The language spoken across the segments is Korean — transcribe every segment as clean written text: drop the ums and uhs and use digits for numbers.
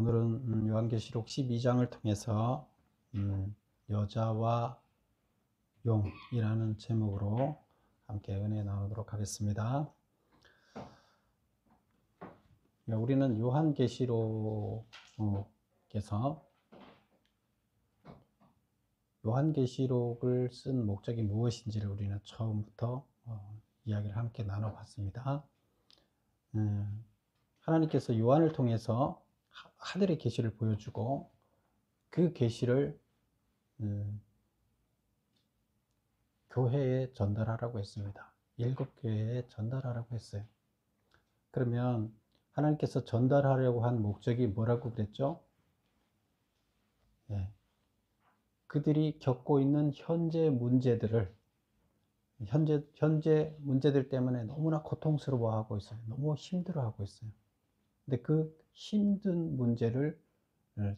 오늘은 요한계시록 12장을 통해서 여자와 용이라는 제목으로 함께 은혜 나누도록 하겠습니다. 우리는 요한계시록에서 요한계시록을 쓴 목적이 무엇인지를 우리는 처음부터 이야기를 함께 나눠봤습니다. 하나님께서 요한을 통해서 하늘의 계시를 보여주고 그 계시를 교회에 전달하라고 했습니다. 7교회에 전달하라고 했어요. 그러면 하나님께서 전달하려고 한 목적이 뭐라고 그랬죠? 그들이 겪고 있는 현재 문제들 때문에 너무나 고통스러워하고 있어요. 너무 힘들어하고 있어요. 근데 그 힘든 문제를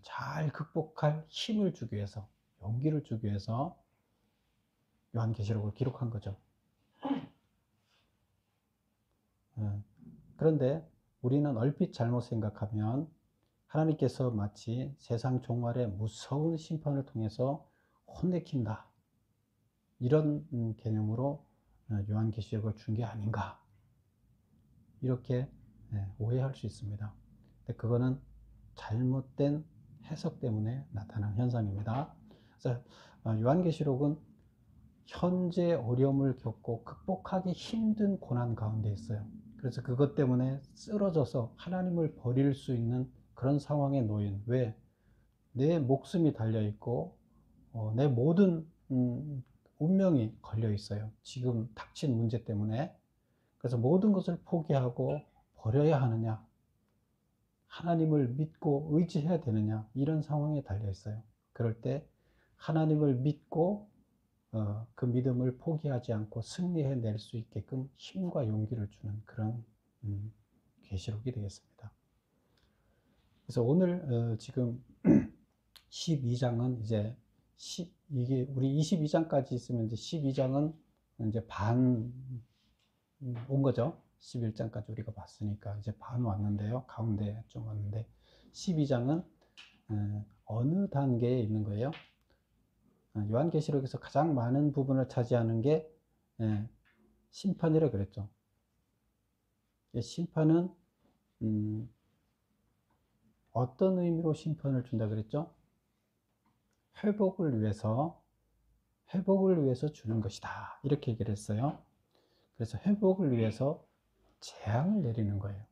잘 극복할 힘을 주기 위해서, 용기를 주기 위해서 요한계시록을 기록한 거죠. 그런데 우리는 얼핏 잘못 생각하면 하나님께서 마치 세상 종말의 무서운 심판을 통해서 혼내킨다, 이런 개념으로 요한계시록을 준 게 아닌가, 이렇게 오해할 수 있습니다. 근데 그거는 잘못된 해석 때문에 나타난 현상입니다. 그래서 요한계시록은 현재 어려움을 겪고 극복하기 힘든 고난 가운데 있어요. 그래서 그것 때문에 쓰러져서 하나님을 버릴 수 있는 그런 상황에 놓인, 왜? 내 목숨이 달려있고 내 모든 운명이 걸려 있어요. 지금 닥친 문제 때문에. 그래서 모든 것을 포기하고 버려야 하느냐, 하나님을 믿고 의지해야 되느냐, 이런 상황에 달려 있어요. 그럴 때 하나님을 믿고 그 믿음을 포기하지 않고 승리해낼 수 있게끔 힘과 용기를 주는 그런 계시록이 되겠습니다. 그래서 오늘 지금 12장은 이제 이게 우리 22장까지 있으면 이제 12장은 이제 반 온 거죠. 11장까지 우리가 봤으니까 이제 반 왔는데요. 가운데 좀 왔는데 12장은 어느 단계에 있는 거예요? 요한계시록에서 가장 많은 부분을 차지하는 게 심판이라 그랬죠. 심판은 어떤 의미로 심판을 준다 그랬죠? 회복을 위해서 주는 것이다, 이렇게 얘기를 했어요. 그래서 회복을 위해서 재앙을 내리는 거예요.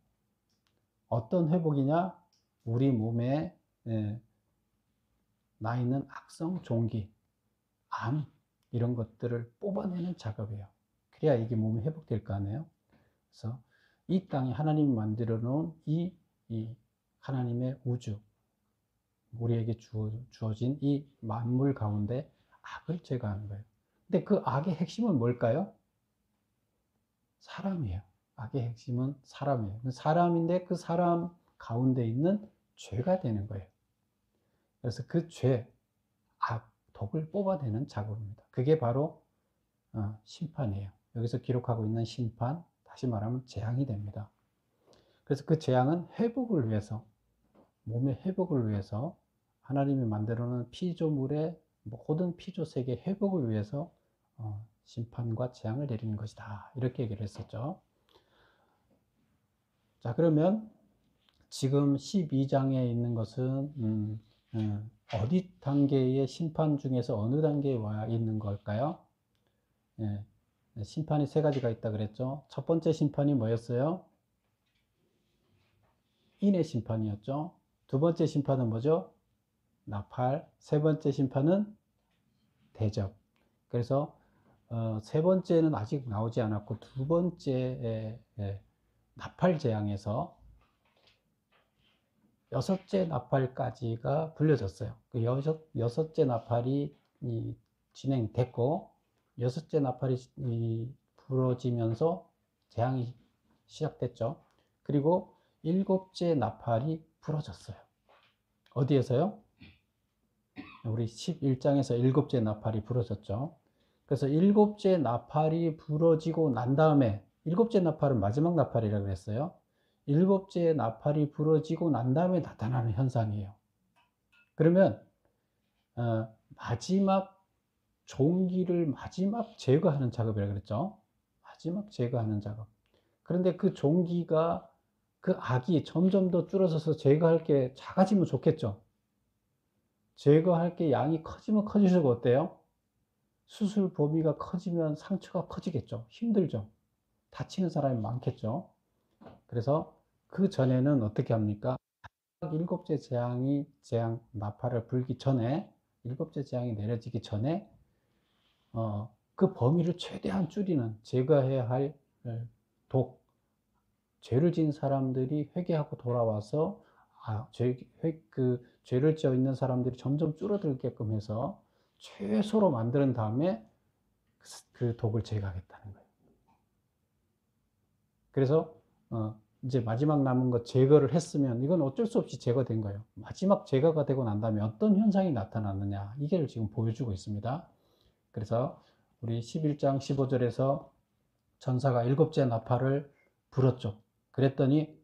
어떤 회복이냐? 우리 몸에 나 있는 악성 종기, 암, 이런 것들을 뽑아내는 작업이에요. 그래야 이게 몸이 회복될 거 아니에요. 그래서 이 땅에 하나님이 만들어 놓은 이 하나님의 우주, 우리에게 주어진 이 만물 가운데 악을 제거하는 거예요. 근데 그 악의 핵심은 뭘까요? 사람이에요. 악의 핵심은 사람이에요. 사람인데 그 사람 가운데 있는 죄가 되는 거예요. 그래서 그 죄, 악, 독을 뽑아내는 작업입니다. 그게 바로 심판이에요. 여기서 기록하고 있는 심판, 다시 말하면 재앙이 됩니다. 그래서 그 재앙은 회복을 위해서, 몸의 회복을 위해서, 하나님이 만들어 놓은 피조물의 모든 피조 세계 회복을 위해서 심판과 재앙을 내리는 것이다, 이렇게 얘기를 했었죠. 자, 그러면 지금 12장에 있는 것은 어디 단계의 심판 중에서 어느 단계에 와 있는 걸까요? 심판이 세 가지가 있다 그랬죠. 첫 번째 심판이 뭐였어요? 인의 심판이었죠. 두 번째 심판은 뭐죠? 나팔. 세 번째 심판은 대접. 그래서 세 번째는 아직 나오지 않았고, 두 번째 나팔 재앙에서 여섯째 나팔까지가 불려졌어요. 그 여섯째 나팔이 진행됐고, 여섯째 나팔이 불어지면서 재앙이 시작됐죠. 그리고 일곱째 나팔이 불어졌어요. 어디에서요? 우리 11장에서 일곱째 나팔이 불어졌죠. 그래서 일곱째 나팔이 불어지고 난 다음에, 일곱째 나팔은 마지막 나팔이라고 했어요. 일곱째 나팔이 부러지고 난 다음에 나타나는 현상이에요. 그러면 마지막 종기를 마지막 제거하는 작업이라고 그랬죠. 마지막 제거하는 작업. 그런데 그 종기가 그 악이 점점 더 줄어서서 제거할 게 작아지면 좋겠죠. 제거할 게 양이 커지면 커질수록 어때요? 수술 범위가 커지면 상처가 커지겠죠. 힘들죠. 다치는 사람이 많겠죠. 그래서 그 전에는 어떻게 합니까? 일곱째 재앙 나팔을 불기 전에, 일곱째 재앙이 내려지기 전에 그 범위를 최대한 줄이는, 제거해야 할 독, 죄를 지은 사람들이 회개하고 돌아와서 죄를 지어 있는 사람들이 점점 줄어들게끔 해서 최소로 만드는 다음에 그 독을 제거하겠다는 거예요. 그래서 이제 마지막 남은 것 제거를 했으면 이건 어쩔 수 없이 제거된 거예요. 마지막 제거가 되고 난 다음에 어떤 현상이 나타났느냐, 이게 지금 보여주고 있습니다. 그래서 우리 11장 15절에서 전사가 일곱째 나팔을 불었죠. 그랬더니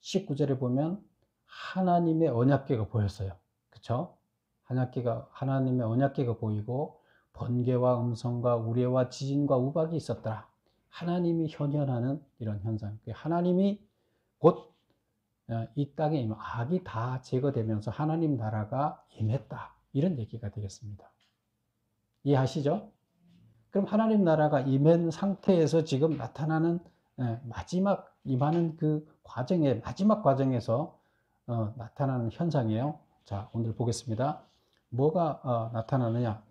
19절에 보면 하나님의 언약궤가 보였어요. 그렇죠? 하나님의 언약궤가 보이고 번개와 음성과 우레와 지진과 우박이 있었더라. 하나님이 현현하는 이런 현상. 하나님이 곧 이 땅에 임한, 악이 다 제거되면서 하나님 나라가 임했다. 이런 얘기가 되겠습니다. 이해하시죠? 그럼 하나님 나라가 임한 상태에서 지금 나타나는 마지막 임하는 그 과정에, 마지막 과정에서 나타나는 현상이에요. 자, 오늘 보겠습니다. 뭐가 나타나느냐?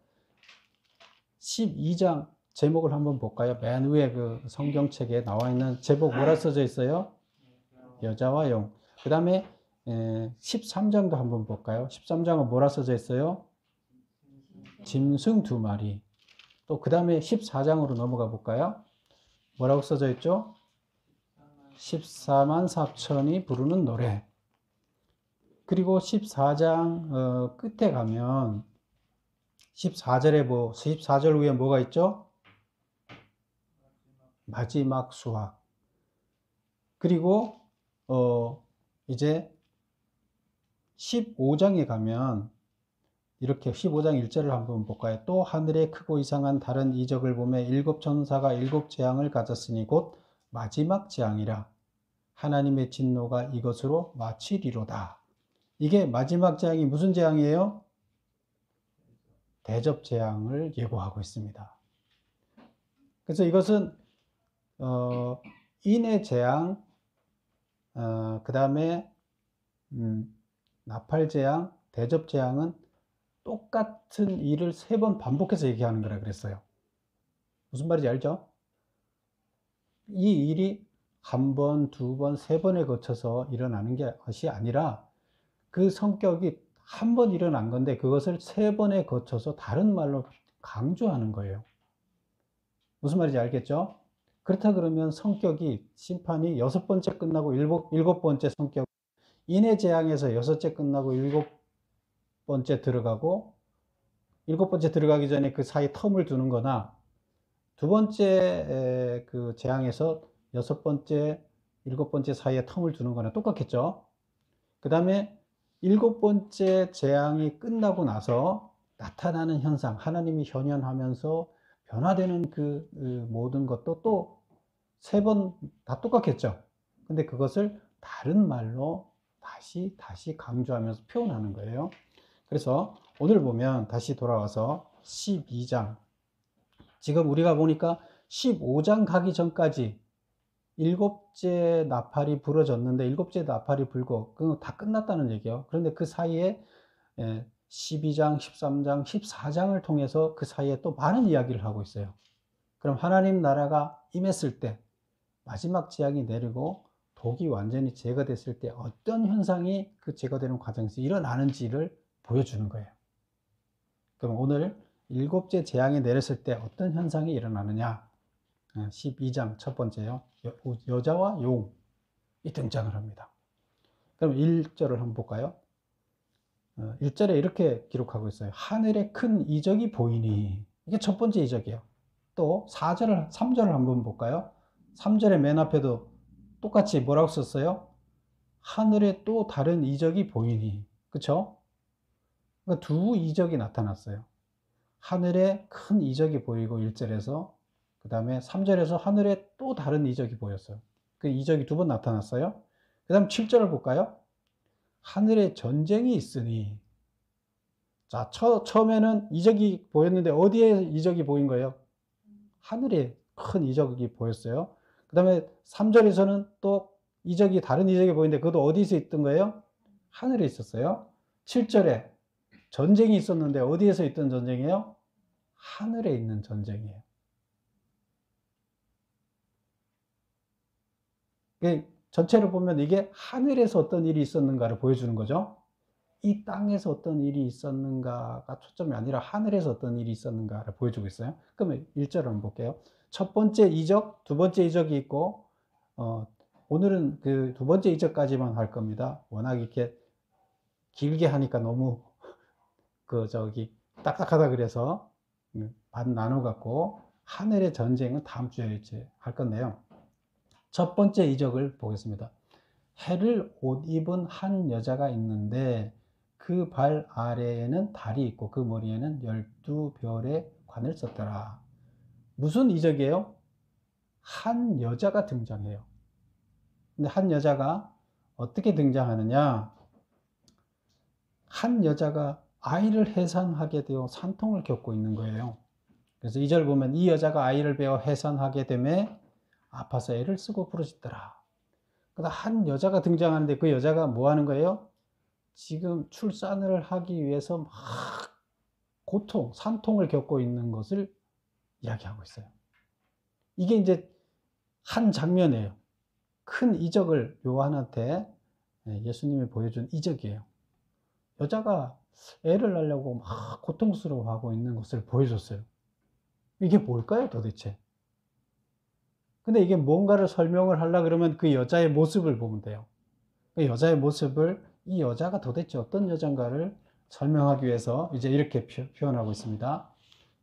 12장 제목을 한번 볼까요? 맨 위에 그 성경책에 나와 있는 제목 뭐라 써져 있어요? 여자와 용. 그 다음에 13장도 한번 볼까요? 13장은 뭐라 써져 있어요? 짐승 2마리. 또 그 다음에 14장으로 넘어가 볼까요? 뭐라고 써져 있죠? 14만 4천이 부르는 노래. 그리고 14장 끝에 가면 14절 위에 뭐가 있죠? 마지막 수확. 그리고 이제 15장에 가면 이렇게 15장 1절을 한번 볼까요? 또 하늘에 크고 이상한 다른 이적을 보며 일곱 천사가 일곱 재앙을 가졌으니 곧 마지막 재앙이라. 하나님의 진노가 이것으로 마치리로다. 이게 마지막 재앙이 무슨 재앙이에요? 대접 재앙을 예고하고 있습니다. 그래서 이것은 인의 재앙, 그 다음에 나팔 재앙, 대접 재앙은 똑같은 일을 3번 반복해서 얘기하는 거라 그랬어요. 무슨 말인지 알죠? 이 일이 1번, 2번, 3번에 거쳐서 일어나는 것이 아니라 그 성격이 한 번 일어난 건데 그것을 3번에 거쳐서 다른 말로 강조하는 거예요. 무슨 말인지 알겠죠? 그렇다 그러면 성격이, 심판이 6번째 끝나고 7번째 성격, 인의 재앙에서 6째 끝나고 7번째 들어가고 7번째 들어가기 전에 그 사이 텀을 두는 거나 2번째 그 재앙에서 6번째, 7번째 사이에 텀을 두는 거나 똑같겠죠? 그 다음에 7번째 재앙이 끝나고 나서 나타나는 현상, 하나님이 현현하면서 변화되는 그 모든 것도 또 3번 다 똑같겠죠? 근데 그것을 다른 말로 다시 강조하면서 표현하는 거예요. 그래서 오늘 보면 다시 돌아와서 12장. 지금 우리가 보니까 15장 가기 전까지 7째 나팔이 불어졌는데 7째 나팔이 불고 그건 다 끝났다는 얘기예요. 그런데 그 사이에 12장, 13장, 14장을 통해서 그 사이에 또 많은 이야기를 하고 있어요. 그럼 하나님 나라가 임했을 때 마지막 재앙이 내리고 독이 완전히 제거됐을 때 어떤 현상이 그 제거되는 과정에서 일어나는지를 보여주는 거예요. 그럼 오늘 7째 재앙이 내렸을 때 어떤 현상이 일어나느냐? 12장 첫 번째요. 여자와 용이 등장을 합니다. 그럼 1절을 한번 볼까요? 1절에 이렇게 기록하고 있어요. 하늘에 큰 이적이 보이니. 이게 첫 번째 이적이에요. 또 3절을 한번 볼까요? 3절의 맨 앞에도 똑같이 뭐라고 썼어요? 하늘에 또 다른 이적이 보이니. 그쵸? 그러니까 두 이적이 나타났어요. 하늘에 큰 이적이 보이고 1절에서, 그 다음에 3절에서 하늘에 또 다른 이적이 보였어요. 그 이적이 두 번 나타났어요. 그 다음 7절을 볼까요? 하늘에 전쟁이 있으니. 자, 처음에는 이적이 보였는데 어디에 이적이 보인 거예요? 하늘에 큰 이적이 보였어요. 그 다음에 3절에서는 또 이적이, 다른 이적이 보이는데 그것도 어디서 있던 거예요? 하늘에 있었어요. 7절에 전쟁이 있었는데 어디에서 있던 전쟁이에요? 하늘에 있는 전쟁이에요. 전체를 보면 이게 하늘에서 어떤 일이 있었는가를 보여주는 거죠. 이 땅에서 어떤 일이 있었는가가 초점이 아니라 하늘에서 어떤 일이 있었는가를 보여주고 있어요. 그러면 1절을 한번 볼게요. 첫 번째 이적, 두 번째 이적이 있고, 오늘은 그 두 번째 이적까지만 할 겁니다. 워낙 이렇게 길게 하니까 너무 딱딱하다 그래서 반 나눠 갖고 하늘의 전쟁은 다음 주에 이제 할 건데요. 첫 번째 이적을 보겠습니다. 해를 옷 입은 한 여자가 있는데 그 발 아래에는 달이 있고 그 머리에는 12별의 관을 썼더라. 무슨 이적이에요? 한 여자가 등장해요. 근데 한 여자가 어떻게 등장하느냐? 한 여자가 아이를 해산하게 되어 산통을 겪고 있는 거예요. 그래서 2절 보면 이 여자가 아이를 베어 해산하게 되매 아파서 애를 쓰고 부르짖더라. 그러다 한 여자가 등장하는데 그 여자가 뭐 하는 거예요? 지금 출산을 하기 위해서 막 고통, 산통을 겪고 있는 것을 이야기하고 있어요. 이게 이제 한 장면이에요. 큰 이적을 요한한테 예수님이 보여준 이적이에요. 여자가 애를 낳으려고 막 고통스러워하고 있는 것을 보여줬어요. 이게 뭘까요, 도대체? 근데 이게 뭔가를 설명을 하려 그러면 그 여자의 모습을 보면 돼요. 그 여자의 모습을, 이 여자가 도대체 어떤 여잔가를 설명하기 위해서 이제 이렇게 표현하고 있습니다.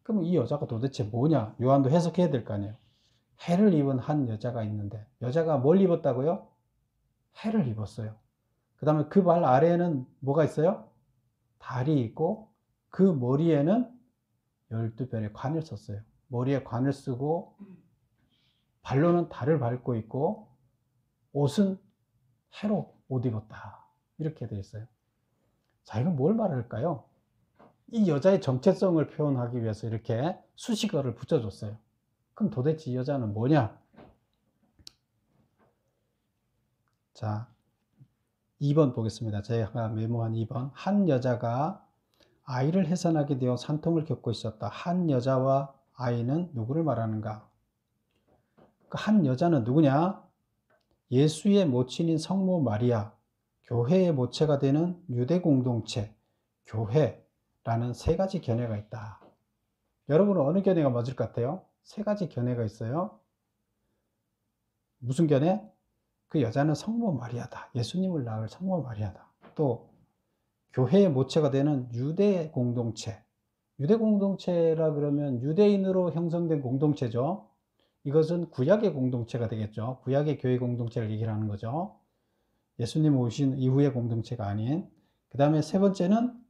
그럼 이 여자가 도대체 뭐냐? 요한도 해석해야 될 거 아니에요. 해를 입은 한 여자가 있는데, 여자가 뭘 입었다고요? 해를 입었어요. 그 다음에 그 발 아래에는 뭐가 있어요? 달이 있고, 그 머리에는 12별의 관을 썼어요. 머리에 관을 쓰고, 발로는 달을 밟고 있고, 옷은 해로 옷 입었다. 이렇게 되어 있어요. 자, 이건 뭘 말할까요? 이 여자의 정체성을 표현하기 위해서 이렇게 수식어를 붙여줬어요. 그럼 도대체 이 여자는 뭐냐? 자, 2번 보겠습니다. 제가 메모한 2번. 한 여자가 아이를 해산하게 되어 산통을 겪고 있었다. 한 여자와 아이는 누구를 말하는가? 그 한 여자는 누구냐? 예수의 모친인 성모 마리아, 교회의 모체가 되는 유대 공동체, 교회라는 세 가지 견해가 있다. 여러분은 어느 견해가 맞을 것 같아요? 세 가지 견해가 있어요. 무슨 견해? 그 여자는 성모 마리아다. 예수님을 낳을 성모 마리아다. 또 교회의 모체가 되는 유대 공동체. 유대 공동체라 그러면 유대인으로 형성된 공동체죠. 이것은 구약의 공동체가 되겠죠. 구약의 교회 공동체를 얘기하는 거죠. 예수님 오신 이후의 공동체가 아닌. 그 다음에 세 번째는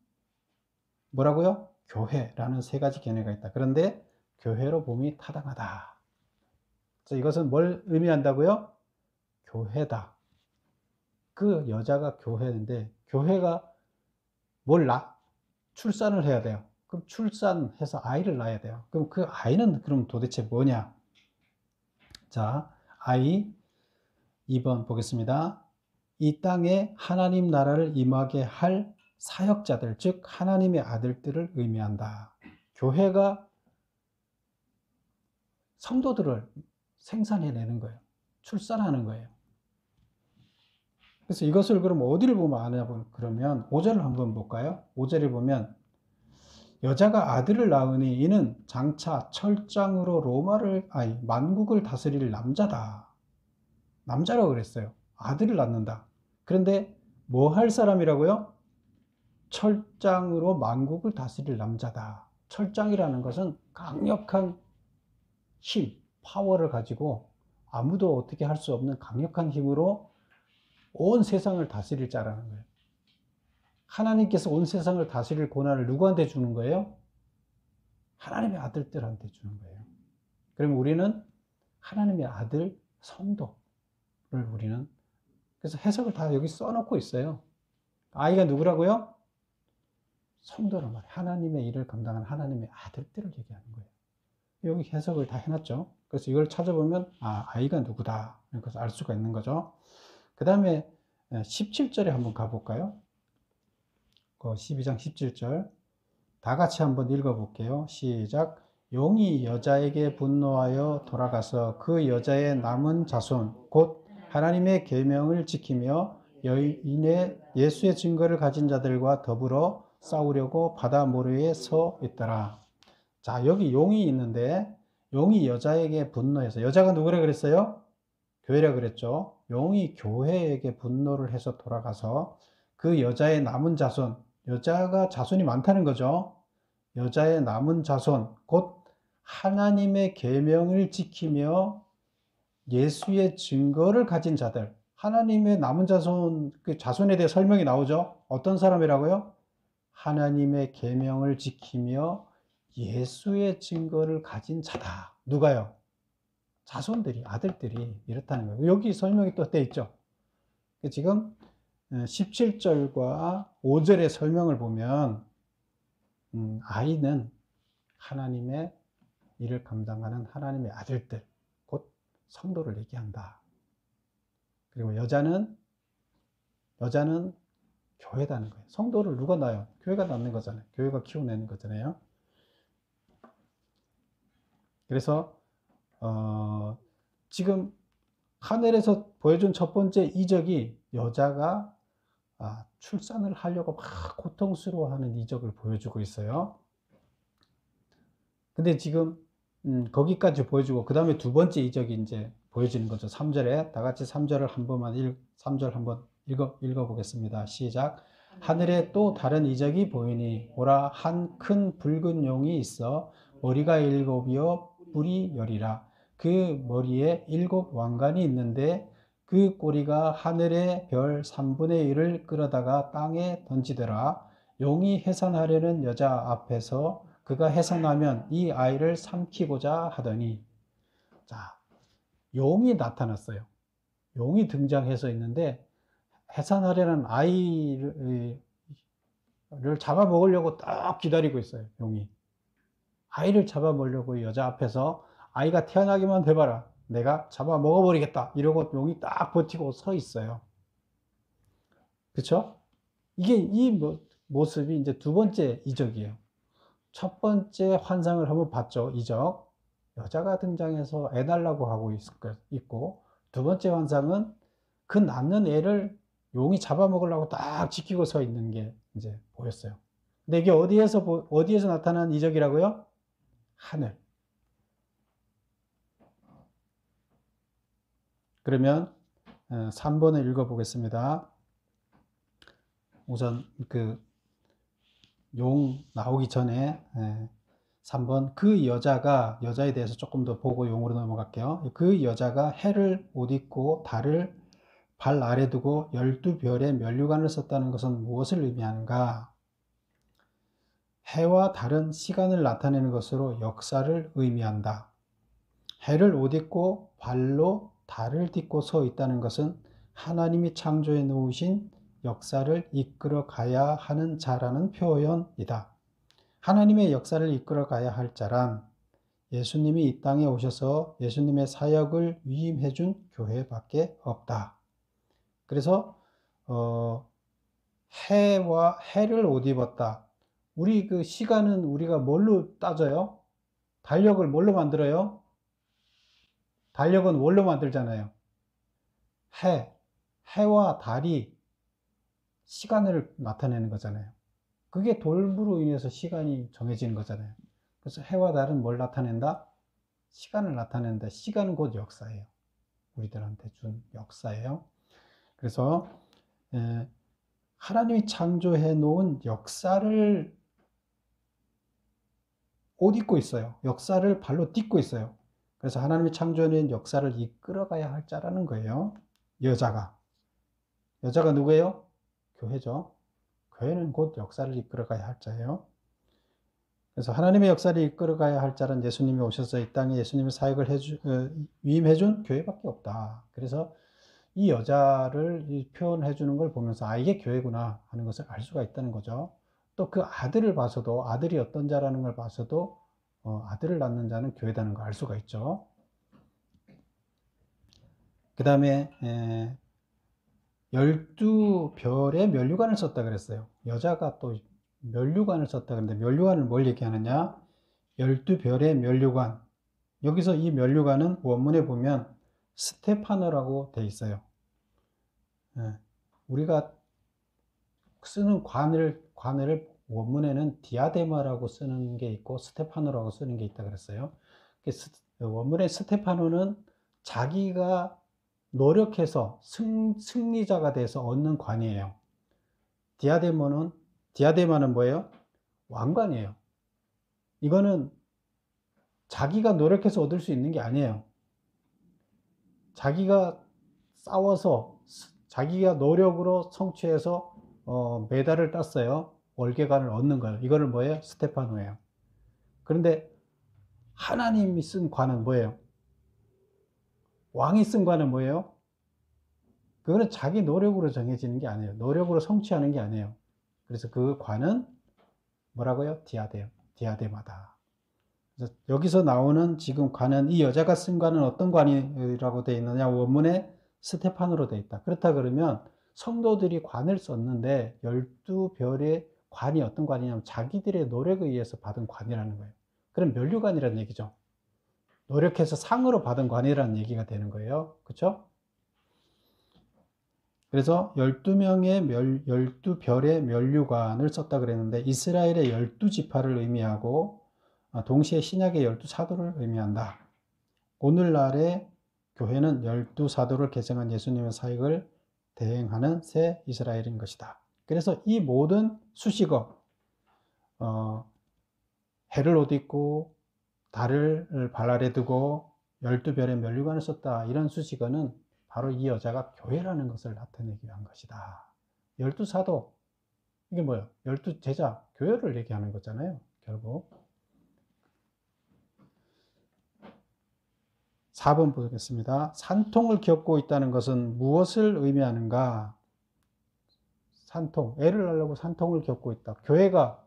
뭐라고요? 교회라는 세 가지 견해가 있다. 그런데 교회로 봄이 타당하다. 그래서 이것은 뭘 의미한다고요? 교회다. 그 여자가 교회인데, 교회가 출산을 해야 돼요. 그럼 출산해서 아이를 낳아야 돼요. 그럼 그 아이는 그럼 도대체 뭐냐? 자, 아이 2번 보겠습니다. 이 땅에 하나님 나라를 임하게 할 사역자들, 즉 하나님의 아들들을 의미한다. 교회가 성도들을 생산해내는 거예요. 출산하는 거예요. 그래서 이것을 그럼 어디를 보면 아냐 그러면 5절을 한번 볼까요? 5절에 보면 여자가 아들을 낳으니 이는 장차 철장으로 만국을 다스릴 남자다. 남자라고 그랬어요. 아들을 낳는다. 그런데 뭐 할 사람이라고요? 철장으로 만국을 다스릴 남자다. 철장이라는 것은 강력한 힘, 파워를 가지고 아무도 어떻게 할 수 없는 강력한 힘으로 온 세상을 다스릴 자라는 거예요. 하나님께서 온 세상을 다스릴 권한을 누구한테 주는 거예요? 하나님의 아들들한테 주는 거예요. 그럼 우리는 하나님의 아들 성도를 우리는 그래서 해석을 다 여기 써놓고 있어요. 아이가 누구라고요? 성도란 말이에요. 하나님의 일을 감당하는 하나님의 아들들을 얘기하는 거예요. 여기 해석을 다 해놨죠. 그래서 이걸 찾아보면 아이가 누구다 이런 것을 알 수가 있는 거죠. 그 다음에 17절에 한번 가볼까요? 12장 17절 다 같이 한번 읽어볼게요. 시작. 용이 여자에게 분노하여 돌아가서 그 여자의 남은 자손 곧 하나님의 계명을 지키며 여인의 예수의 증거를 가진 자들과 더불어 싸우려고 바다 모래에 서 있더라. 자, 여기 용이 있는데 용이 여자에게 분노해서 여자가 누구라 그랬어요? 교회라 그랬죠. 용이 교회에게 분노를 해서 돌아가서 그 여자의 남은 자손, 여자가 자손이 많다는 거죠. 여자의 남은 자손, 곧 하나님의 계명을 지키며 예수의 증거를 가진 자들, 하나님의 남은 자손, 그 자손에 대해 설명이 나오죠. 어떤 사람이라고요? 하나님의 계명을 지키며 예수의 증거를 가진 자다. 누가요? 자손들이, 아들들이 이렇다는 거예요. 여기 설명이 또 돼 있죠. 지금 17절과 5절의 설명을 보면 아이는 하나님의 일을 감당하는 하나님의 아들들, 곧 성도를 얘기한다. 그리고 여자는 교회다는 거예요. 성도를 누가 낳아요? 교회가 낳는 거잖아요. 교회가 키워내는 거잖아요. 그래서 지금 하늘에서 보여준 첫 번째 이적이 여자가 출산을 하려고 막 고통스러워하는 이적을 보여주고 있어요. 근데 지금 거기까지 보여주고 그 다음에 두 번째 이적이 이제 보여지는 거죠. 3절에 다 같이 3절을 한 번만 3절 한번 읽어 보겠습니다. 시작. 하늘에 또 다른 이적이 보이니 보라 한 큰 붉은 용이 있어 머리가 7이요 뿔이 10이라. 그 머리에 7 왕관이 있는데 그 꼬리가 하늘의 별 3분의 1을 끌어다가 땅에 던지더라. 용이 해산하려는 여자 앞에서 그가 해산하면 이 아이를 삼키고자 하더니, 자, 용이 나타났어요. 용이 등장해서 있는데 해산하려는 아이를 잡아먹으려고 딱 기다리고 있어요. 용이 아이를 잡아먹으려고 여자 앞에서 아이가 태어나기만 해봐라, 내가 잡아먹어버리겠다 이러고 용이 딱 버티고 서 있어요. 그렇죠? 이게 이 모습이 이제 두 번째 이적이에요. 첫 번째 환상을 한번 봤죠. 이적 여자가 등장해서 애 달라고 하고 있고, 두 번째 환상은 그 낳는 애를 용이 잡아먹으려고 딱 지키고 서 있는 게 이제 보였어요. 근데 이게 어디에서 나타난 이적이라고요? 하늘. 그러면 3번을 읽어보겠습니다. 우선 용 나오기 전에 3번 그 여자에 대해서 조금 더 보고 용으로 넘어갈게요. 그 여자가 해를 옷 입고 달을 발 아래 두고 12별의 면류관을 썼다는 것은 무엇을 의미하는가? 해와 달은 시간을 나타내는 것으로 역사를 의미한다. 해를 옷 입고 발로 달을 딛고 서 있다는 것은 하나님이 창조해 놓으신 역사를 이끌어 가야 하는 자라는 표현이다. 하나님의 역사를 이끌어 가야 할 자란 예수님이 이 땅에 오셔서 예수님의 사역을 위임해 준 교회밖에 없다. 그래서 해를 옷 입었다. 우리 그 시간은 우리가 뭘로 따져요? 달력을 뭘로 만들어요? 달력은 뭘로 만들잖아요? 해와 달이 시간을 나타내는 거잖아요. 그게 돌부로 인해서 시간이 정해지는 거잖아요. 그래서 해와 달은 뭘 나타낸다? 시간을 나타낸다. 시간은 곧 역사예요. 우리들한테 준 역사예요. 그래서 하나님이 창조해 놓은 역사를 옷 입고 있어요. 역사를 발로 딛고 있어요. 그래서 하나님이 창조해낸 역사를 이끌어가야 할 자라는 거예요. 여자가 누구예요? 교회죠. 교회는 곧 역사를 이끌어가야 할 자예요. 그래서 하나님의 역사를 이끌어가야 할 자는 예수님이 오셔서 이 땅에 예수님의 사역을 위임해준 교회밖에 없다. 그래서 이 여자를 표현해 주는 걸 보면서 아, 이게 교회구나 하는 것을 알 수가 있다는 거죠. 또 그 아들을 봐서도 아들이 어떤 자라는 걸 봐서도 아들을 낳는 자는 교회다는 걸 알 수가 있죠. 그 다음에 12별의 면류관을 썼다 그랬어요. 여자가 또 면류관을 썼다 그랬는데 면류관을 뭘 얘기하느냐? 12별의 면류관. 여기서 이 면류관은 원문에 보면 스테파노라고 돼 있어요. 우리가 쓰는 관을 원문에는 디아데마라고 쓰는 게 있고 스테파노라고 쓰는 게 있다 그랬어요. 원문의 스테파노는 자기가 노력해서 승리자가 돼서 얻는 관이에요. 디아데마는 뭐예요? 왕관이에요. 이거는 자기가 노력해서 얻을 수 있는 게 아니에요. 자기가 싸워서 자기가 노력으로 성취해서 메달을 땄어요. 월계관을 얻는 거예요. 이거는 뭐예요? 스테파노예요. 그런데 하나님이 쓴 관은 뭐예요? 왕이 쓴 관은 뭐예요? 그거는 자기 노력으로 정해지는 게 아니에요. 노력으로 성취하는 게 아니에요. 그래서 그 관은 뭐라고요? 디아데마다. 그래서 여기서 나오는 지금 관은 이 여자가 쓴 관은 어떤 관이라고 되어 있느냐? 원문에 스테파노로 되어 있다. 그렇다 그러면 성도들이 관을 썼는데 12별의 관이 어떤 관이냐면 자기들의 노력에 의해서 받은 관이라는 거예요. 그럼 면류관이라는 얘기죠. 노력해서 상으로 받은 관이라는 얘기가 되는 거예요. 그렇죠? 그래서 12별의 면류관을 썼다 그랬는데 이스라엘의 12지파를 의미하고 동시에 신약의 12사도를 의미한다. 오늘날의 교회는 12사도를 계승한 예수님의 사역을 대행하는 새 이스라엘인 것이다. 그래서 이 모든 수식어, 해를 옷 입고 달을 발 아래 두고 12별의 면류관을 썼다. 이런 수식어는 바로 이 여자가 교회라는 것을 나타내기 위한 것이다. 12사도, 이게 뭐예요? 12제자, 교회를 얘기하는 거잖아요. 결국. 4번 보겠습니다. 산통을 겪고 있다는 것은 무엇을 의미하는가? 산통, 애를 낳으려고 산통을 겪고 있다. 교회가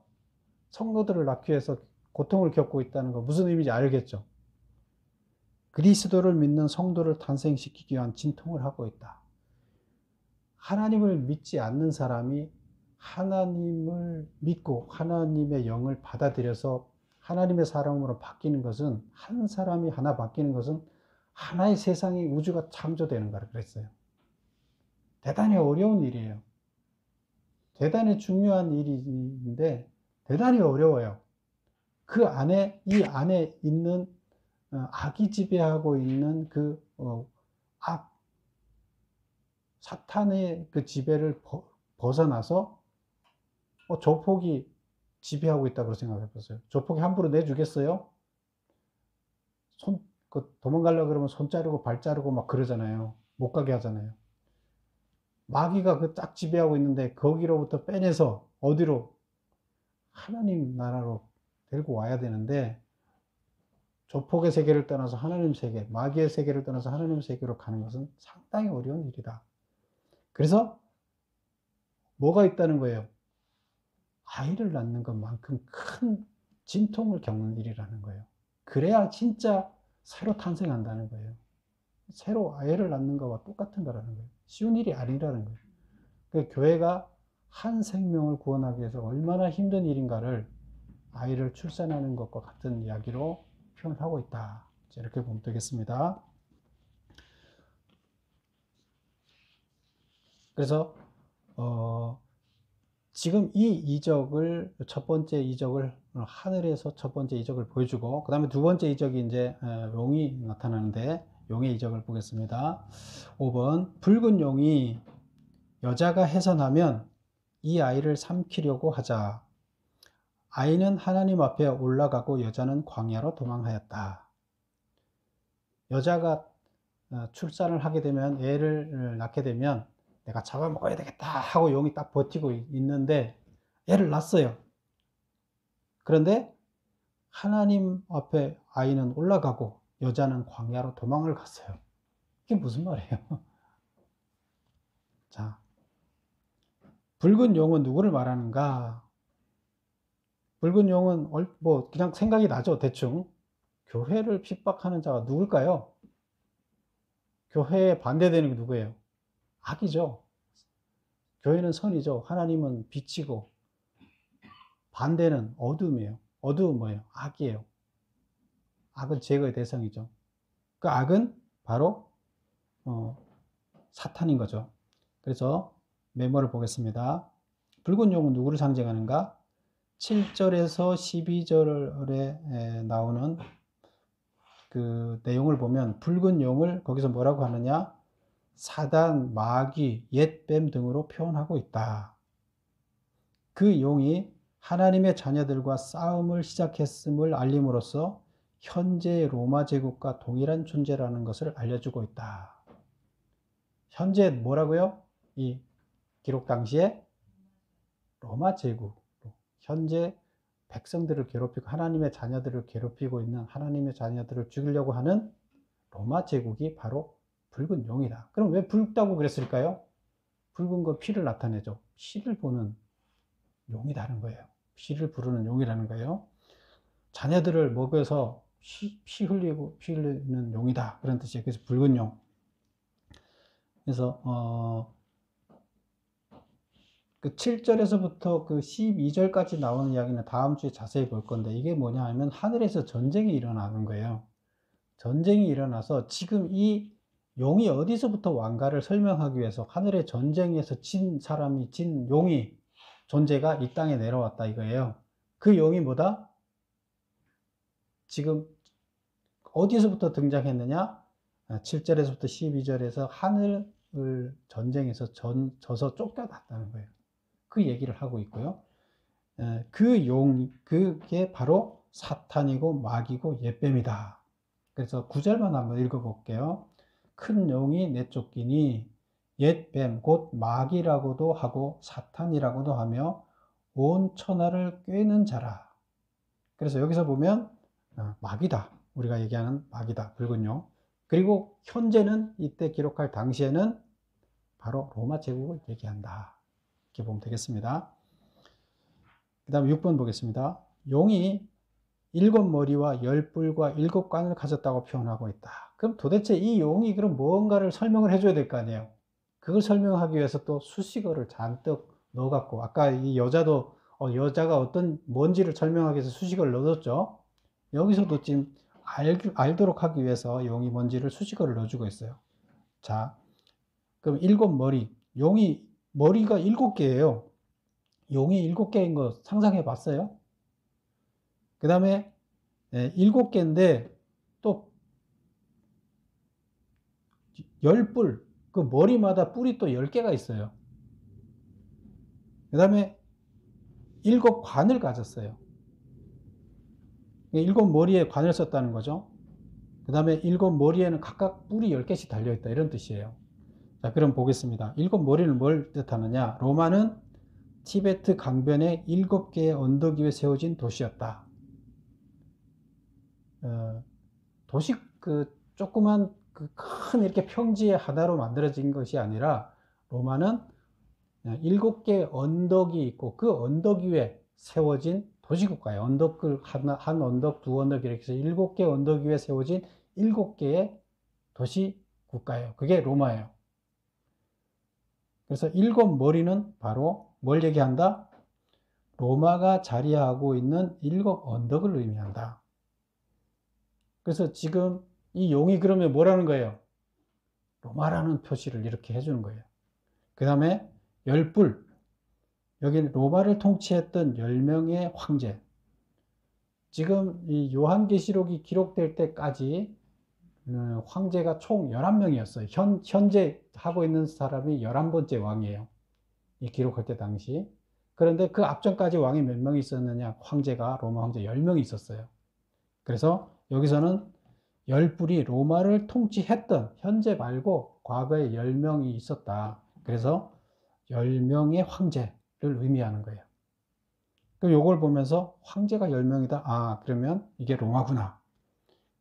성도들을 낳기 위해서 고통을 겪고 있다는 거 무슨 의미인지 알겠죠? 그리스도를 믿는 성도를 탄생시키기 위한 진통을 하고 있다. 하나님을 믿지 않는 사람이 하나님을 믿고 하나님의 영을 받아들여서 하나님의 사람으로 바뀌는 것은, 한 사람이 하나 바뀌는 것은 하나의 세상이, 우주가 창조되는 거라 그랬어요. 대단히 어려운 일이에요. 대단히 중요한 일인데 대단히 어려워요. 그 안에, 이 안에 있는 악이 지배하고 있는 그 사탄의 그 지배를 벗어나서 조폭이 지배하고 있다고 생각해 보세요. 조폭이 함부로 내주겠어요? 도망가려고 그러면 손 자르고 발 자르고 막 그러잖아요. 못 가게 하잖아요. 마귀가 그 딱 지배하고 있는데 거기로부터 빼내서 어디로? 하나님 나라로 데리고 와야 되는데 조폭의 세계를 떠나서 하나님 세계, 마귀의 세계를 떠나서 하나님 세계로 가는 것은 상당히 어려운 일이다. 그래서 뭐가 있다는 거예요? 아이를 낳는 것만큼 큰 진통을 겪는 일이라는 거예요. 그래야 진짜 새로 탄생한다는 거예요. 새로 아이를 낳는 것과 똑같은 거라는 거예요. 쉬운 일이 아니라는 거예요. 그 교회가 한 생명을 구원하기 위해서 얼마나 힘든 일인가를 아이를 출산하는 것과 같은 이야기로 표현하고 있다. 이렇게 보면 되겠습니다. 그래서 지금 이 이적을, 첫 번째 이적을 하늘에서 첫 번째 이적을 보여주고, 그 다음에 두 번째 이적이 이제 용이 나타나는데, 용의 이적을 보겠습니다. 5번, 붉은 용이 여자가 해산하면 이 아이를 삼키려고 하자. 아이는 하나님 앞에 올라가고 여자는 광야로 도망하였다. 여자가 출산을 하게 되면, 애를 낳게 되면 내가 잡아먹어야 되겠다 하고 용이 딱 버티고 있는데 애를 낳았어요. 그런데 하나님 앞에 아이는 올라가고 여자는 광야로 도망을 갔어요. 이게 무슨 말이에요? 자, 붉은 용은 누구를 말하는가? 붉은 용은 뭐 그냥 생각이 나죠, 대충. 교회를 핍박하는 자가 누굴까요? 교회에 반대되는 게 누구예요? 악이죠. 교회는 선이죠. 하나님은 빛이고, 반대는 어둠이에요. 어둠은 뭐예요? 악이에요. 악은 제거의 대상이죠. 그 악은 바로 사탄인 거죠. 그래서 메모를 보겠습니다. 붉은 용은 누구를 상징하는가? 7절에서 12절에 나오는 그 내용을 보면 붉은 용을 거기서 뭐라고 하느냐? 사단, 마귀, 옛뱀 등으로 표현하고 있다. 그 용이 하나님의 자녀들과 싸움을 시작했음을 알림으로써 현재 로마 제국과 동일한 존재라는 것을 알려주고 있다. 현재 뭐라고요? 이 기록 당시에 로마 제국, 현재 백성들을 괴롭히고 하나님의 자녀들을 괴롭히고 있는, 하나님의 자녀들을 죽이려고 하는 로마 제국이 바로 붉은 용이다. 그럼 왜 붉다고 그랬을까요? 붉은 거 피를 나타내죠. 피를 보는 용이라는 거예요. 피를 부르는 용이라는 거예요. 자녀들을 먹여서 피 흘리는 용이다, 그런 뜻이에요. 그래서 붉은 용. 그래서 그 7절에서부터 그 12절까지 나오는 이야기는 다음 주에 자세히 볼 건데, 이게 뭐냐 하면 하늘에서 전쟁이 일어나는 거예요. 전쟁이 일어나서 지금 이 용이 어디서부터 왕가를 설명하기 위해서 하늘의 전쟁에서 진 사람이, 진 용이, 존재가 이 땅에 내려왔다 이거예요. 그 용이 뭐다? 지금 어디서부터 등장했느냐? 7절에서부터 12절에서 하늘을 전쟁에서 져서 쫓겨났다는 거예요. 그 얘기를 하고 있고요. 그 용, 그게 바로 사탄이고 마귀고 옛뱀이다. 그래서 9절만 한번 읽어볼게요. 큰 용이 내쫓기니 옛뱀 곧 마귀라고도 하고 사탄이라고도 하며 온 천하를 꿰는 자라. 그래서 여기서 보면 마귀다. 우리가 얘기하는 마귀다. 붉은 용. 그리고 현재는, 이때 기록할 당시에는 바로 로마 제국을 얘기한다. 이렇게 보면 되겠습니다. 그 다음에 6번 보겠습니다. 용이 7머리와 10뿔과 7관을 가졌다고 표현하고 있다. 그럼 도대체 이 용이 그럼 뭔가를 설명을 해줘야 될 거 아니에요. 그걸 설명하기 위해서 또 수식어를 잔뜩 넣어갖고, 아까 이 여자도 여자가 어떤 뭔지를 설명하기 위해서 수식어를 넣어줬죠. 여기서도 지금 알도록 하기 위해서 용이 뭔지를 수식어를 넣어주고 있어요. 자, 그럼 7머리, 용이 머리가 7개예요. 용이 7개인 거 상상해 봤어요? 그 다음에 7개인데 또 10뿔, 그 머리마다 뿔이 또 10개가 있어요. 그 다음에 7관을 가졌어요. 7머리에 관을 썼다는 거죠. 그 다음에 7머리에는 각각 뿔이 10개씩 달려있다, 이런 뜻이에요. 자, 그럼 보겠습니다. 7머리는 뭘 뜻하느냐? 로마는 티베트 강변에 7개의 언덕 위에 세워진 도시였다. 도시, 조그만 큰 이렇게 평지의 하나로 만들어진 것이 아니라, 로마는 7개의 언덕이 있고 그 언덕 위에 세워진 도시국가예요. 언덕을 한 언덕, 두 언덕 이렇게 해서 7개 언덕 위에 세워진 7개의 도시국가예요. 그게 로마예요. 그래서 7머리는 바로 뭘 얘기한다? 로마가 자리하고 있는 7 언덕을 의미한다. 그래서 지금 이 용이 그러면 뭐라는 거예요? 로마라는 표시를 이렇게 해주는 거예요. 그 다음에 10뿔, 여기는 로마를 통치했던 10명의 황제. 지금 이 요한계시록이 기록될 때까지 황제가 총 11명이었어요. 현재 하고 있는 사람이 11번째 왕이에요. 이 기록할 때 당시. 그런데 그 앞전까지 왕이 몇 명이 있었느냐? 황제가, 로마 황제 10명이 있었어요. 그래서 여기서는 열불이 로마를 통치했던, 현재 말고 과거에 10명이 있었다. 그래서 10명의 황제를 의미하는 거예요. 그 요걸 보면서 황제가 10명이다. 아, 그러면 이게 로마구나.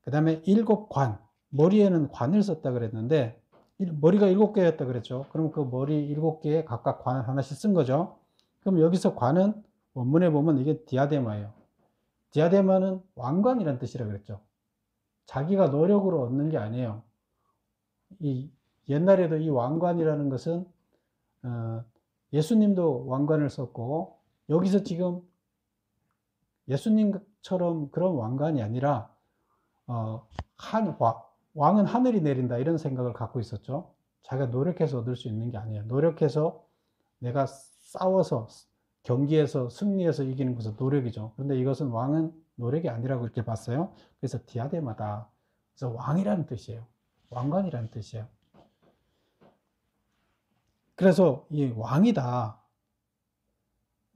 그 다음에 7관, 머리에는 관을 썼다 그랬는데 머리가 7개였다 그랬죠. 그럼 그 머리 7개에 각각 관 하나씩 쓴 거죠. 그럼 여기서 관은 원문에 보면 이게 디아데마예요. 디아데마는 왕관이라는 뜻이라 그랬죠. 자기가 노력으로 얻는 게 아니에요. 옛날에도 이 왕관이라는 것은 예수님도 왕관을 썼고, 여기서 지금 예수님처럼 그런 왕관이 아니라 왕은 하늘이 내린다 이런 생각을 갖고 있었죠. 자기가 노력해서 얻을 수 있는 게 아니에요. 노력해서 내가 싸워서 경기에서 승리해서 이기는 것은 노력이죠. 그런데 이것은 왕은 노력이 아니라고 이렇게 봤어요. 그래서 디아데마다. 그래서 왕이라는 뜻이에요. 왕관이라는 뜻이에요. 그래서 이 왕이다.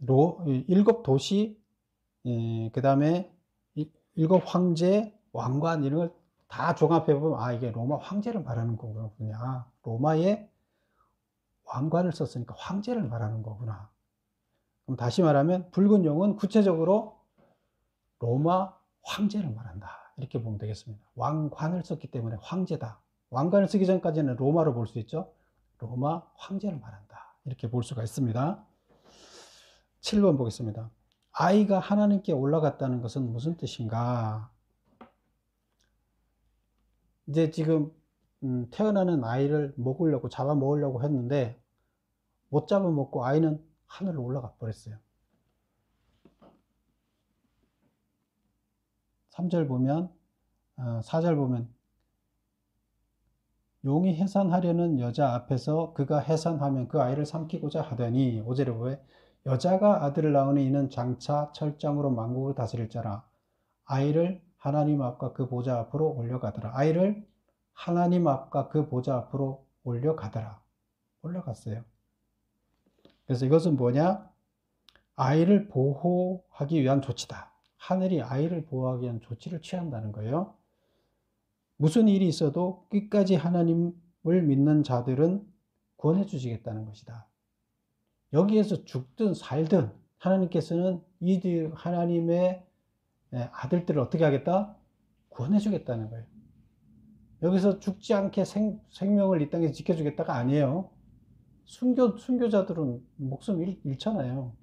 7도시, 그 다음에 7황제, 왕관 이런 걸 다 종합해 보면 아, 이게 로마 황제를 말하는 거구나. 로마의 왕관을 썼으니까 황제를 말하는 거구나. 그럼 다시 말하면 붉은 용은 구체적으로 로마 황제를 말한다. 이렇게 보면 되겠습니다. 왕관을 썼기 때문에 황제다. 왕관을 쓰기 전까지는 로마로 볼 수 있죠. 로마 황제를 말한다. 이렇게 볼 수가 있습니다. 7번 보겠습니다. 아이가 하나님께 올라갔다는 것은 무슨 뜻인가? 이제 지금 태어나는 아이를 잡아 먹으려고 했는데 못 잡아 먹고 아이는 하늘로 올라가 버렸어요. 3절 보면 4절 보면 용이 해산하려는 여자 앞에서 그가 해산하면 그 아이를 삼키고자 하더니 5절에 보면 여자가 아들을 낳으니 이는 장차 철장으로 만국을 다스릴 자라. 아이를 하나님 앞과 그 보좌 앞으로 올려가더라. 아이를 하나님 앞과 그 보좌 앞으로 올려가더라. 올라갔어요. 그래서 이것은 뭐냐? 아이를 보호하기 위한 조치다. 하늘이 아이를 보호하기 위한 조치를 취한다는 거예요. 무슨 일이 있어도 끝까지 하나님을 믿는 자들은 구원해 주시겠다는 것이다. 여기에서 죽든 살든 하나님께서는 이들 하나님의 아들들을 어떻게 하겠다? 구원해 주겠다는 거예요. 여기서 죽지 않게 생명을 이 땅에서 지켜주겠다가 아니에요. 순교자들은 목숨 잃잖아요.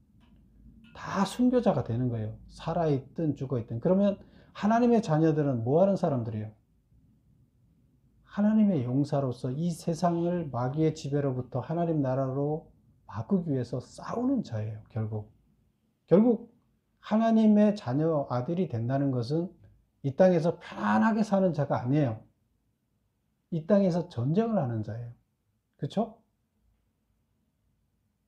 다 순교자가 되는 거예요. 살아있든 죽어있든. 그러면 하나님의 자녀들은 뭐 하는 사람들이에요? 하나님의 용사로서 이 세상을 마귀의 지배로부터 하나님 나라로 바꾸기 위해서 싸우는 자예요. 결국 하나님의 자녀 아들이 된다는 것은 이 땅에서 편안하게 사는 자가 아니에요. 이 땅에서 전쟁을 하는 자예요. 그렇죠?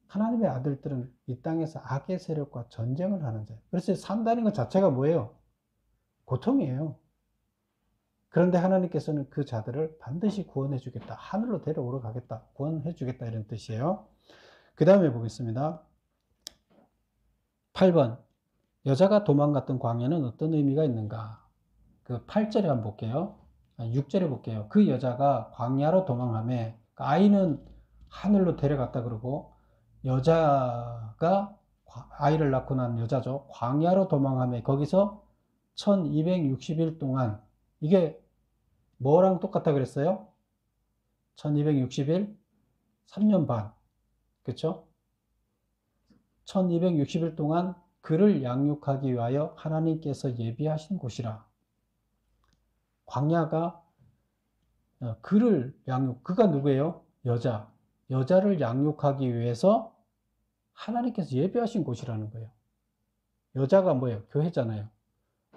하나님의 아들들은 이 땅에서 악의 세력과 전쟁을 하는 자예요. 그래서 산다는 것 자체가 뭐예요? 고통이에요. 그런데 하나님께서는 그 자들을 반드시 구원해 주겠다. 하늘로 데려오러 가겠다. 구원해 주겠다. 이런 뜻이에요. 그 다음에 보겠습니다. 8번. 여자가 도망갔던 광야는 어떤 의미가 있는가? 그 8절에 한번 볼게요. 6절에 볼게요. 그 여자가 광야로 도망하며 아이는 하늘로 데려갔다 그러고 여자가 아이를 낳고 난 여자죠. 광야로 도망하며 거기서 1260일 동안 이게 뭐랑 똑같다 그랬어요? 1260일 3년 반. 그렇죠? 1260일 동안 그를 양육하기 위하여 하나님께서 예비하신 곳이라. 광야가 그가 누구예요? 여자를 양육하기 위해서 하나님께서 예비하신 곳이라는 거예요. 여자가 뭐예요? 교회잖아요.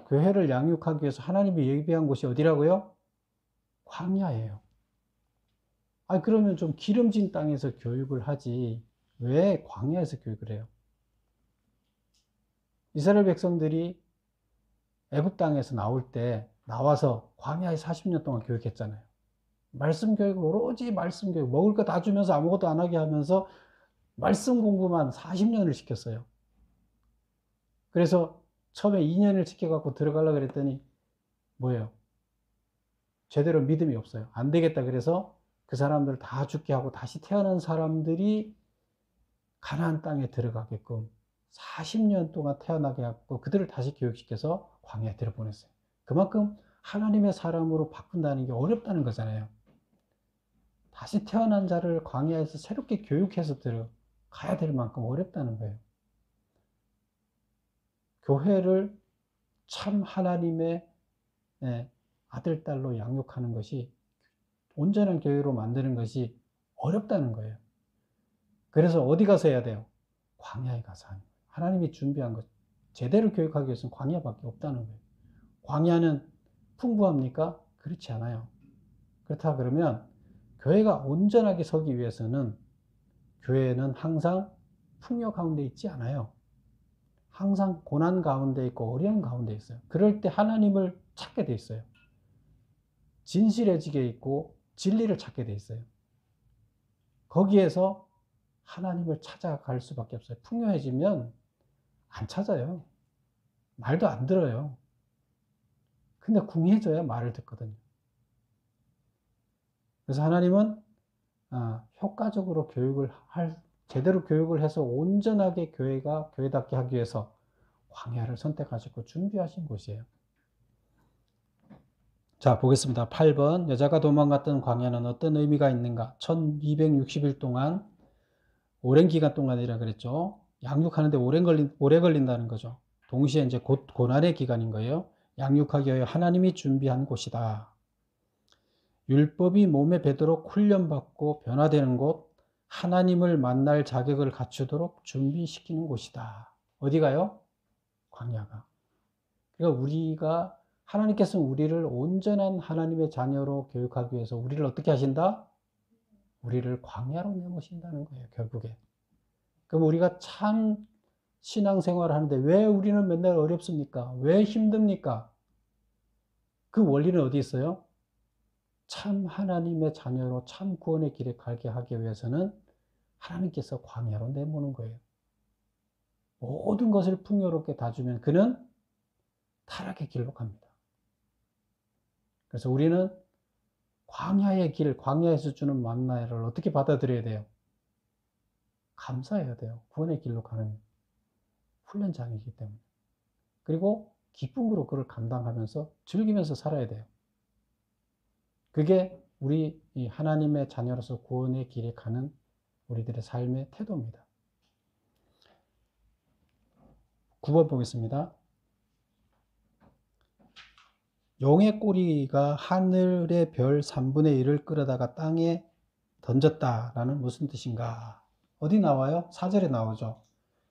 교회를 양육하기 위해서 하나님이 예비한 곳이 어디라고요? 광야예요. 그러면 좀 기름진 땅에서 교육을 하지 왜 광야에서 교육을 해요? 이스라엘 백성들이 애굽 땅에서 나와서 광야에 40년 동안 교육했잖아요. 말씀 교육을 오로지 말씀 교육, 먹을 거 다 주면서 아무것도 안 하게 하면서 말씀 공부만 40년을 시켰어요. 그래서 처음에 2년을 시켜갖고 들어가려고 그랬더니 뭐예요? 제대로 믿음이 없어요. 안 되겠다 그래서 그 사람들을 다 죽게 하고 다시 태어난 사람들이 가나안 땅에 들어가게끔 40년 동안 태어나게 하고 그들을 다시 교육시켜서 광야에 들여보냈어요. 그만큼 하나님의 사람으로 바꾼다는 게 어렵다는 거잖아요. 다시 태어난 자를 광야에서 새롭게 교육해서 들어가야 될 만큼 어렵다는 거예요. 교회를 참 하나님의 아들, 딸로 양육하는 것이, 온전한 교회로 만드는 것이 어렵다는 거예요. 그래서 어디 가서 해야 돼요? 광야에 가서 하는 거예요. 하나님이 준비한 것, 제대로 교육하기 위해서는 광야밖에 없다는 거예요. 광야는 풍부합니까? 그렇지 않아요. 그렇다 그러면 교회가 온전하게 서기 위해서는 교회는 항상 풍요 가운데 있지 않아요. 항상 고난 가운데 있고 어려움 가운데 있어요. 그럴 때 하나님을 찾게 돼 있어요. 진실해지게 있고 진리를 찾게 돼 있어요. 거기에서 하나님을 찾아갈 수밖에 없어요. 풍요해지면 안 찾아요. 말도 안 들어요. 근데 궁해져야 말을 듣거든요. 그래서 하나님은 효과적으로 제대로 교육을 해서 온전하게 교회가 교회답게 하기 위해서 광야를 선택하시고 준비하신 곳이에요. 자, 보겠습니다. 8번. 여자가 도망갔던 광야는 어떤 의미가 있는가? 1260일 동안, 오랜 기간 동안이라 그랬죠. 양육하는데 오래 걸린다는 거죠. 동시에 이제 곧 고난의 기간인 거예요. 양육하기 위하여 하나님이 준비한 곳이다. 율법이 몸에 배도록 훈련받고 변화되는 곳, 하나님을 만날 자격을 갖추도록 준비시키는 곳이다. 어디가요? 광야가. 그러니까 하나님께서는 우리를 온전한 하나님의 자녀로 교육하기 위해서 우리를 어떻게 하신다? 우리를 광야로 내모신다는 거예요, 결국에. 그럼 우리가 참 신앙생활을 하는데 왜 우리는 맨날 어렵습니까? 왜 힘듭니까? 그 원리는 어디 있어요? 참 하나님의 자녀로 참 구원의 길에 가게 하기 위해서는 하나님께서 광야로 내모는 거예요. 모든 것을 풍요롭게 다 주면 그는 타락의 길로 갑니다. 그래서 우리는 광야의 길, 광야에서 주는 만나를 어떻게 받아들여야 돼요? 감사해야 돼요. 구원의 길로 가는 훈련장이기 때문에. 그리고 기쁨으로 그걸 감당하면서 즐기면서 살아야 돼요. 그게 우리 하나님의 자녀로서 구원의 길에 가는 우리들의 삶의 태도입니다. 9번 보겠습니다. 용의 꼬리가 하늘의 별 3분의 1을 끌어다가 땅에 던졌다라는 무슨 뜻인가? 어디 나와요? 4절에 나오죠.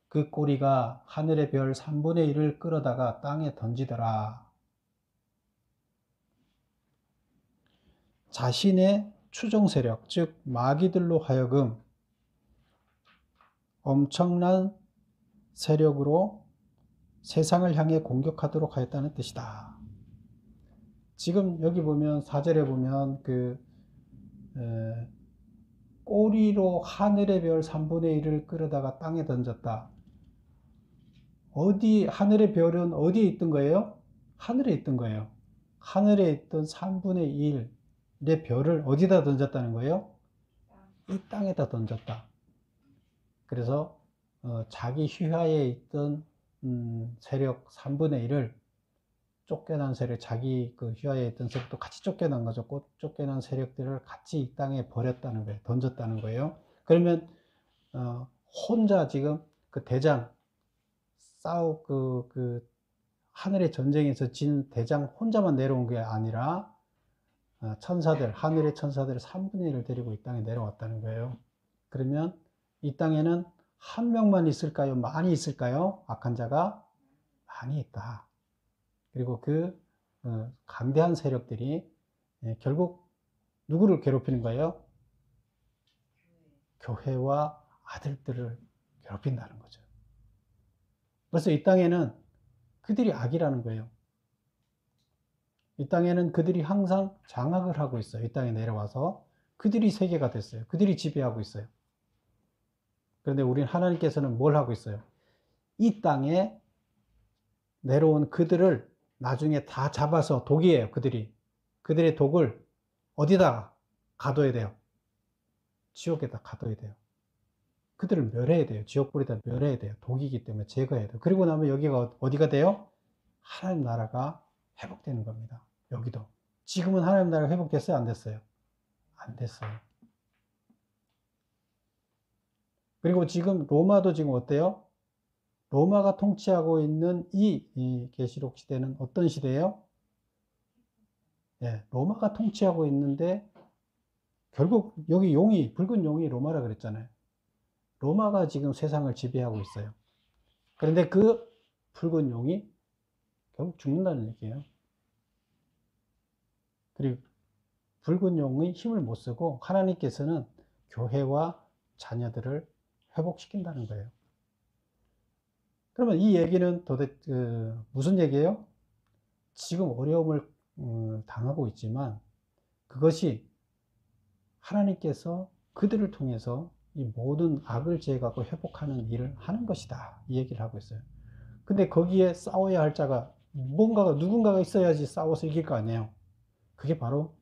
그 꼬리가 하늘의 별 3분의 1을 끌어다가 땅에 던지더라. 자신의 추종 세력, 즉 마귀들로 하여금 엄청난 세력으로 세상을 향해 공격하도록 하였다는 뜻이다. 지금 여기 보면 4절에 보면 꼬리로 하늘의 별 3분의 1을 끌어다가 땅에 던졌다. 하늘의 별은 어디에 있던 거예요? 하늘에 있던 거예요. 하늘에 있던 3분의 1의 별을 어디다 던졌다는 거예요? 이 땅에다 던졌다. 그래서 자기 휘하에 있던 세력 3분의 1을 쫓겨난 세력, 자기 그 휘하에 있던 세력도 같이 쫓겨난 거죠. 쫓겨난 세력들을 같이 이 땅에 버렸다는 거예요. 던졌다는 거예요. 그러면 혼자 지금 그 대장 하늘의 전쟁에서 진 대장 혼자만 내려온 게 아니라 천사들, 하늘의 천사들 3분의 1을 데리고 이 땅에 내려왔다는 거예요. 그러면 이 땅에는 한 명만 있을까요? 많이 있을까요? 악한 자가 많이 있다. 그리고 강대한 세력들이 결국 누구를 괴롭히는 거예요? 교회와 아들들을 괴롭힌다는 거죠. 그래서 이 땅에는 그들이 악이라는 거예요. 이 땅에는 그들이 항상 장악을 하고 있어요. 이 땅에 내려와서 그들이 세계가 됐어요. 그들이 지배하고 있어요. 그런데 우리는 하나님께서는 뭘 하고 있어요? 이 땅에 내려온 그들을 나중에 다 잡아서 독이에요. 그들이 그들의 독을 어디다 가둬야 돼요? 지옥에다 가둬야 돼요. 그들을 멸해야 돼요. 지옥불에다 멸해야 돼요. 독이기 때문에 제거해야 돼요. 그리고 나면 여기가 어디가 돼요? 하나님 나라가 회복되는 겁니다. 여기도. 지금은 하나님 나라가 회복됐어요? 안 됐어요? 안 됐어요. 그리고 지금 로마도 지금 어때요? 로마가 통치하고 있는 이 계시록 시대는 어떤 시대예요? 예, 로마가 통치하고 있는데 결국 여기 용이, 붉은 용이 로마라 그랬잖아요. 로마가 지금 세상을 지배하고 있어요. 그런데 그 붉은 용이 결국 죽는다는 얘기예요. 그리고 붉은 용의 힘을 못 쓰고 하나님께서는 교회와 자녀들을 회복시킨다는 거예요. 그러면 이 얘기는 도대체 무슨 얘기예요? 지금 어려움을 당하고 있지만 그것이 하나님께서 그들을 통해서 이 모든 악을 제거하고 회복하는 일을 하는 것이다. 이 얘기를 하고 있어요. 근데 거기에 싸워야 할 자가 누군가가 있어야지 싸워서 이길 거 아니에요. 그게 바로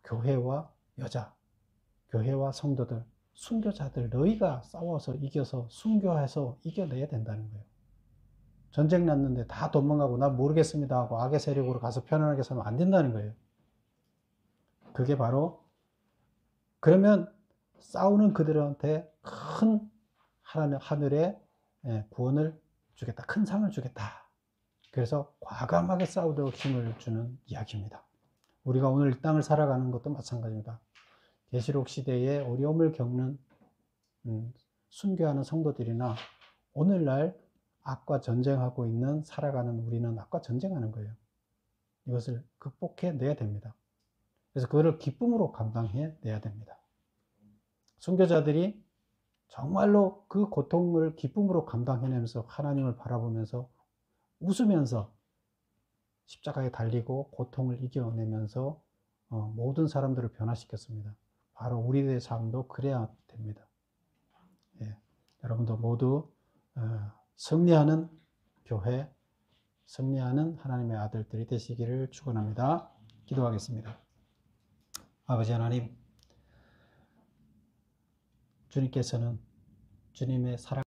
교회와 여자, 교회와 성도들, 순교자들, 너희가 싸워서 이겨서 순교해서 이겨내야 된다는 거예요. 전쟁 났는데 다 도망가고 나 모르겠습니다 하고 악의 세력으로 가서 편안하게 살면 안 된다는 거예요. 그게 바로 그러면 싸우는 그들한테 큰 하늘의 구원을 주겠다. 큰 상을 주겠다. 그래서 과감하게 싸우도록 힘을 주는 이야기입니다. 우리가 오늘 이 땅을 살아가는 것도 마찬가지입니다. 계시록 시대에 어려움을 겪는 순교하는 성도들이나 오늘날 악과 전쟁하고 있는 살아가는 우리는 악과 전쟁하는 거예요. 이것을 극복해내야 됩니다. 그래서 그거를 기쁨으로 감당해내야 됩니다. 순교자들이 정말로 그 고통을 기쁨으로 감당해내면서 하나님을 바라보면서 웃으면서 십자가에 달리고 고통을 이겨내면서 모든 사람들을 변화시켰습니다. 바로 우리들의 삶도 그래야 됩니다. 예, 여러분도 모두 승리하는 교회, 승리하는 하나님의 아들들이 되시기를 축원합니다. 기도하겠습니다. 아버지 하나님, 주님께서는 주님의 사랑